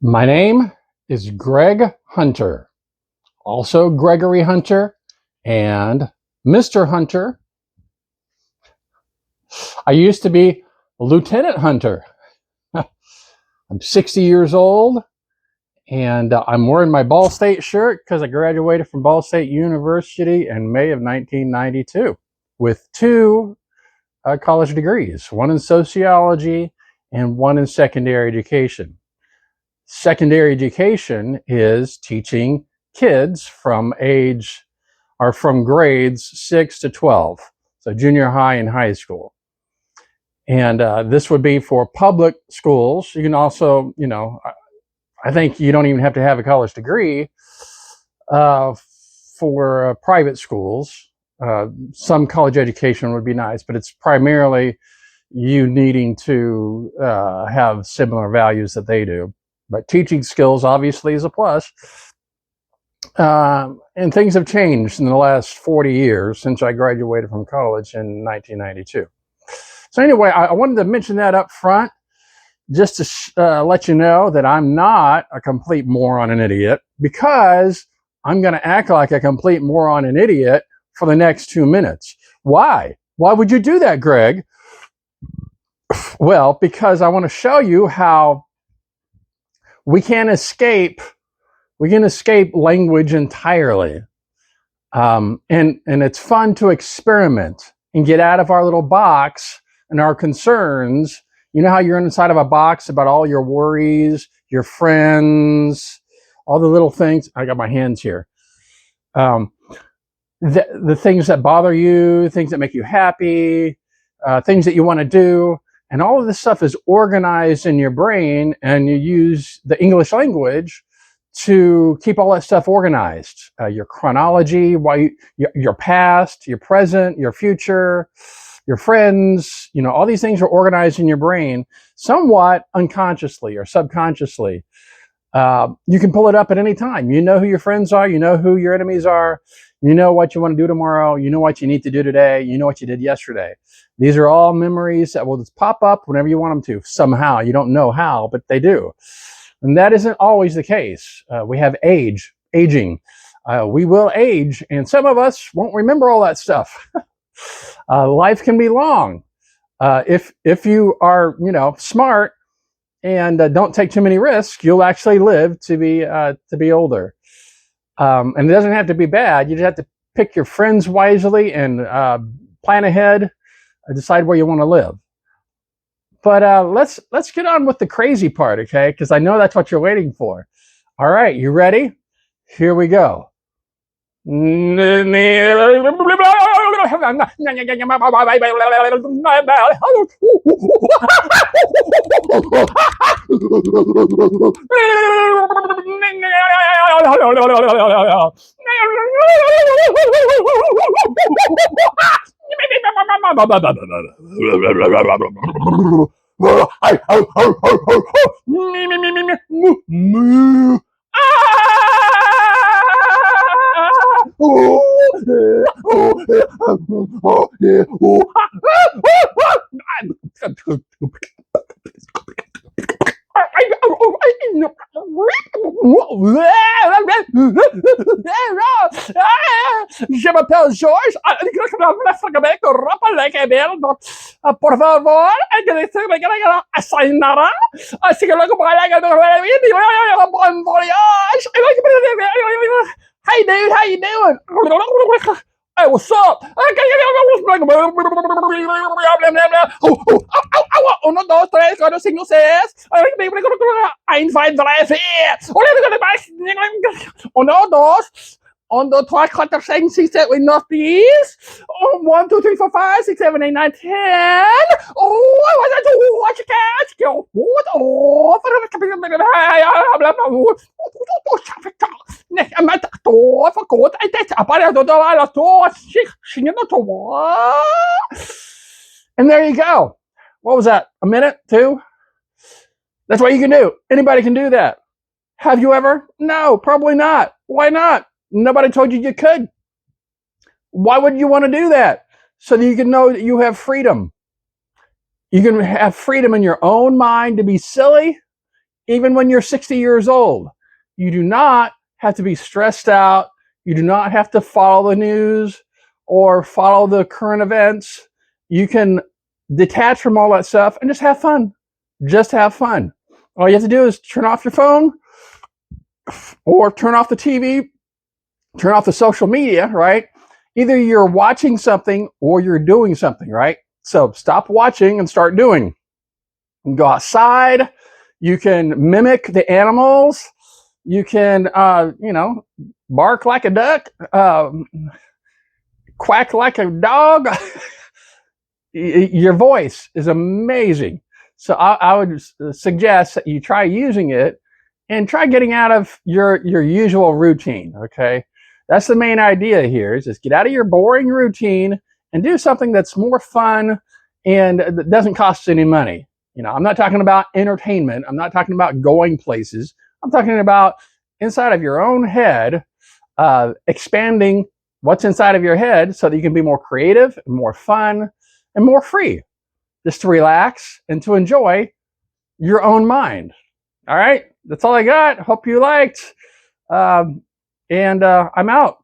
My name is Greg Hunter, also Gregory Hunter and Mr. Hunter. I used to be Lieutenant Hunter. I'm 60 years old and I'm wearing my Ball State shirt because I graduated from Ball State University in May of 1992 with two college degrees, one in sociology and one in secondary education. Secondary education is teaching kids from grades 6 to 12, so junior high and high school. And this would be for public schools. You can also, I think you don't even have to have a college degree for private schools. Some college education would be nice, but it's primarily you needing to have similar values that they do. But teaching skills obviously is a plus. And things have changed in the last 40 years since I graduated from college in 1992. So anyway, I wanted to mention that up front just to let you know that I'm not a complete moron and idiot, because I'm going to act like a complete moron and idiot for the next 2 minutes. Why? Why would you do that, Greg? Well, because I want to show you how we can escape language entirely. And it's fun to experiment and get out of our little box and our concerns. You know how you're inside of a box about all your worries, your friends, all the little things. I got my hands here. The things that bother you, things that make you happy, things that you want to do. And all of this stuff is organized in your brain, and you use the English language to keep all that stuff organized. Your chronology, your past, your present, your future, your friends, all these things are organized in your brain somewhat unconsciously or subconsciously. You can pull it up at any time. You know who your friends are. You know who your enemies are. You know what you want to do tomorrow. You know what you need to do today. You know what you did yesterday. These are all memories that will just pop up whenever you want them to. Somehow, you don't know how, but they do. And that isn't always the case. We have aging. We will age, and some of us won't remember all that stuff. Life can be long. If you are, smart and don't take too many risks, you'll actually live to be older. And it doesn't have to be bad. You just have to pick your friends wisely and plan ahead, decide where you want to live. But let's get on with the crazy part, okay? Because I know that's what you're waiting for. All right, you ready? Here we go. Je m'appelle George. Por favor, sayonara. Hey dude, how you doing? Hey, what's up? Uno, dos, tres, cuatro, cinco, seis. Ein, zwei, drei, vier. Uno, dos. 1, 2, 3, 4, 5, 6, 7, 8, 9, 10. 1, 2, 3, 4, 5, 6, 7, 8, 9, 10. What you catch? And there you go. What was that? A minute? 2? That's what you can do. Anybody can do that. Have you ever? No, probably not. Why not? Nobody told you you could. Why would you want to do that? So that you can know that you have freedom. You can have freedom in your own mind to be silly even when you're 60 years old. You do not have to be stressed out. You do not have to follow the news or follow the current events. You can detach from all that stuff and just have fun. Just have fun. All you have to do is turn off your phone or turn off the TV, turn off the social media, right? Either you're watching something or you're doing something, right? So stop watching and start doing. You can go outside. You can mimic the animals. You can, bark like a duck, quack like a dog. Your voice is amazing. So I would suggest that you try using it and try getting out of your usual routine, okay? That's the main idea here, is just get out of your boring routine and do something that's more fun and that doesn't cost any money. I'm not talking about entertainment. I'm not talking about going places. I'm talking about inside of your own head, expanding what's inside of your head so that you can be more creative, more fun, and more free, just to relax and to enjoy your own mind. All right, that's all I got. Hope you liked. And I'm out.